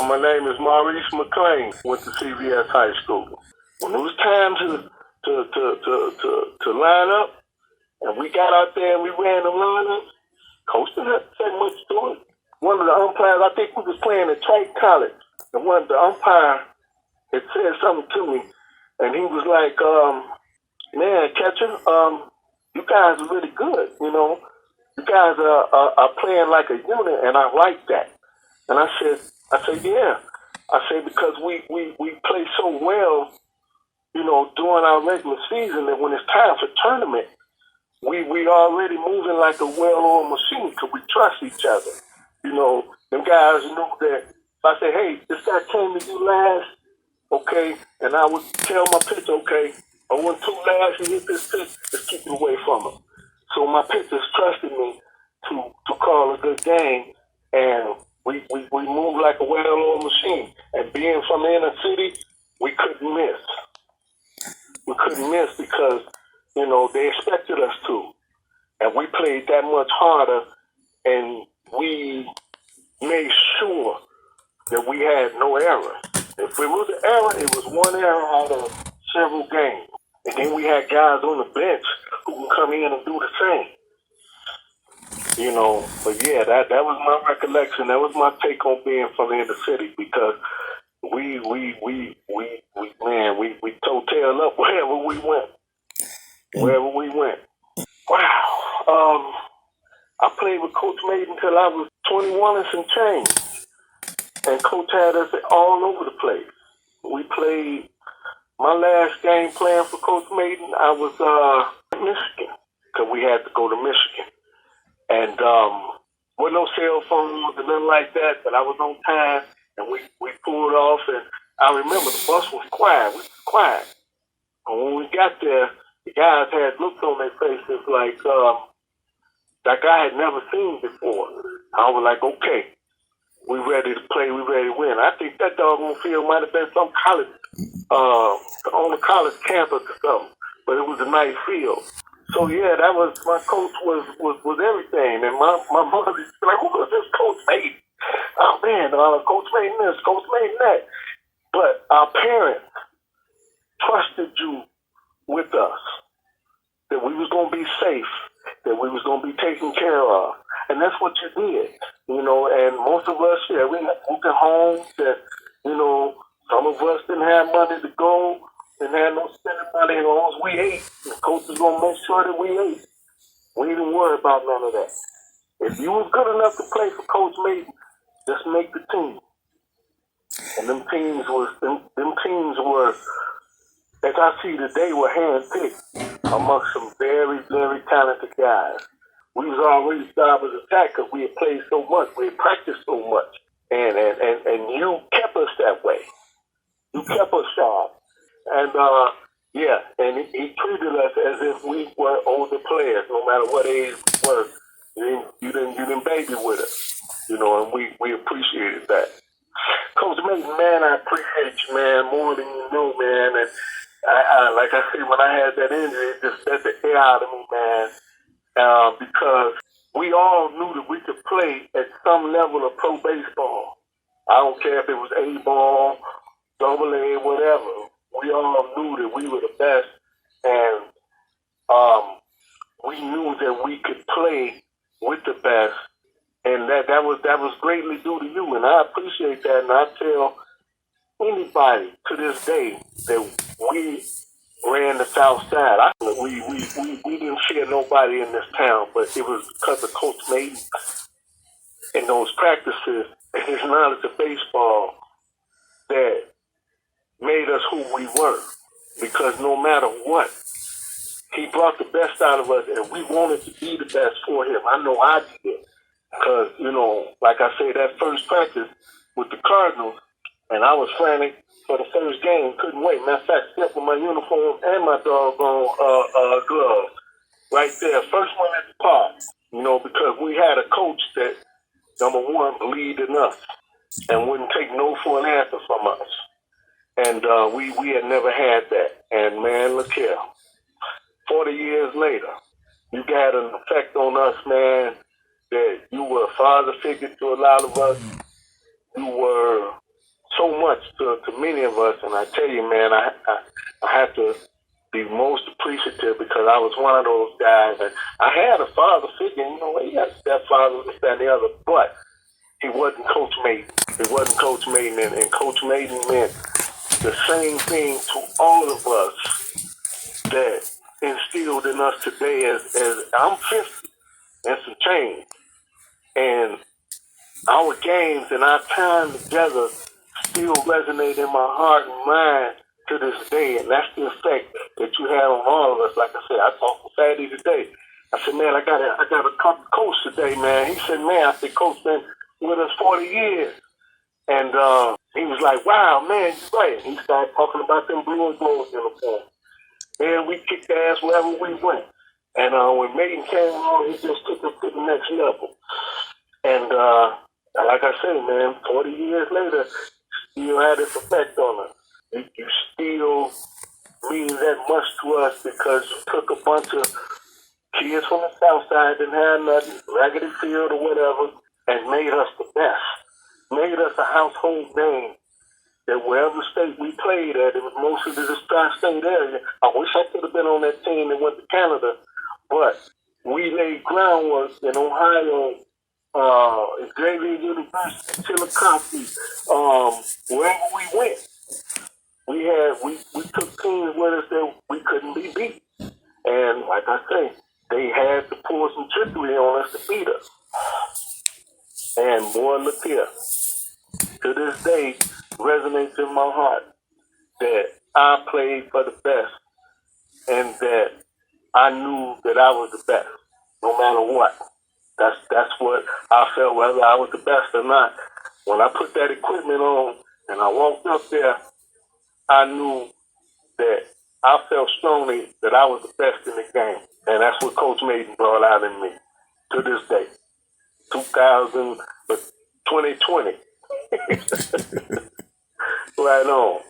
My name is Maurice McClain. Went to CVS High School. When it was time to line up, and we got out there and we ran the lineup, coach didn't have to say much to it. One of the umpires, I think we was playing at Triton College, and one of the umpire had said something to me, and he was like, "Man, catcher, you guys are really good. You know, you guys are playing like a unit, and I like that." And I said, "Yeah." I said, because we play so well, you know, during our regular season, and when it's time for tournament, we already moving like a well-oiled machine because we trust each other. You know, them guys knew that if I say, "Hey, this guy came to you last, okay," and I would tell my pitcher, "Okay, I went 2 last, he hit this pitch, let's keep it away from him." So my pitchers trusted me to call a good game, and we moved like a well-oiled machine. And being from the inner city, we couldn't miss. We couldn't miss because, you know, they expected us to. And we played that much harder, and we made sure that we had no error. If it was an error, it was one error out of several games. And then we had guys on the bench who can come in and do the same. You know, but yeah, that was my recollection. That was my take on being from the inner city, because we toe tail up wherever we went. Wherever we went. Wow. I played with Coach Mayden until I was 21 and some change. And Coach had us all over the place. We played, my last game playing for Coach Mayden, I was in Michigan, because we had to go to Michigan. And with no cell phones and nothing like that, but I was on time, and we pulled off, and I remember the bus was quiet. We was quiet. And when we got there, the guys had looks on their faces like I had never seen before. I was like, "Okay, we ready to play, we ready to win." I think that doggone field might have been some college, on a college campus or something, but it was a nice field. So yeah, that was, my coach was everything. And my mother was like, "Who was this Coach Mayden?" "Oh man, Coach Mayden this, Coach Mayden that." But our parents trusted you with us, that we was gonna be safe, that we was gonna be taken care of, and that's what you did. You know, and most of us, yeah, we had moved home. That, you know, some of us didn't have money to go. Didn't have no spending money, and as we ate, the coach was gonna make sure that we ate. We didn't worry about none of that. If you was good enough to play for Coach Mayden, just make the team. And them teams were, as I see today, were handpicked amongst some very, very talented guys. We was already starting to attack because we had played so much, we had practiced so much, and you kept us that way. You kept us sharp. And yeah, and he treated us as if we were older players, no matter what age we were. You didn't baby with us, you know, and we appreciated that. Coach Mayden, man, I appreciate you, man, more than you know, man. And I like I said, when I had that injury, it just set the air out of me, man, because we all knew that we could play at some level of pro baseball. I don't care if it was A-ball, double A, whatever. We all knew that we were the best, and we knew that we could play with the best, and that was greatly due to you, and I appreciate that. And I tell anybody to this day that we ran the South Side. We didn't fear nobody in this town, but it was because of Coach Mayden and those practices and his knowledge of baseball that made us who we were, because no matter what, he brought the best out of us, and we wanted to be the best for him. I know I did, because, you know, like I say, that first practice with the Cardinals, and I was frantic for the first game, couldn't wait. Matter of fact, stepped with my uniform and my doggone glove right there, first one at the park, you know, because we had a coach that, number one, believed in us and wouldn't take no for an answer from us. And we had never had that. And man, look here. 40 years later, you got an effect on us, man, that you were a father figure to a lot of us. You were much to many of us. And I tell you, man, I have to be most appreciative because I was one of those guys. And I had a father figure, he had a stepfather, this, that, and the other, but he wasn't Coach Mayden. He wasn't Coach Mayden, and Coach Mayden meant the same thing to all of us that instilled in us today as I'm 50 and some change. And our games and our time together still resonate in my heart and mind to this day. And that's the effect that you have on all of us. Like I said, I talked to Fatty today. I said, man, I got a coach today, man. He said, man, I said, Coach been with us 40 years. And he was like, wow, man, you're right. He started talking about them blue and gold uniforms. And we kicked ass wherever we went. And when Mayden came on, he just took us to the next level. And like I say, man, 40 years later, still had its effect on us. You still mean that much to us because you took a bunch of kids from the South Side, didn't have nothing, raggedy field or whatever, and made us the best. Made us a household name that wherever state we played at, it was mostly the tri-state area. I wish I could have been on that team that went to Canada, but we laid groundwork in Ohio, Xavier University, Chillicothe, wherever we went. We took teams with us that we couldn't be beat. And like I say, they had to pull some trickery on us to beat us. And boy, look here. To this day, resonates in my heart that I played for the best and that I knew that I was the best, no matter what. That's what I felt, whether I was the best or not. When I put that equipment on and I walked up there, I knew that I felt strongly that I was the best in the game. And that's what Coach Mayden brought out in me to this day. 2020. Right on.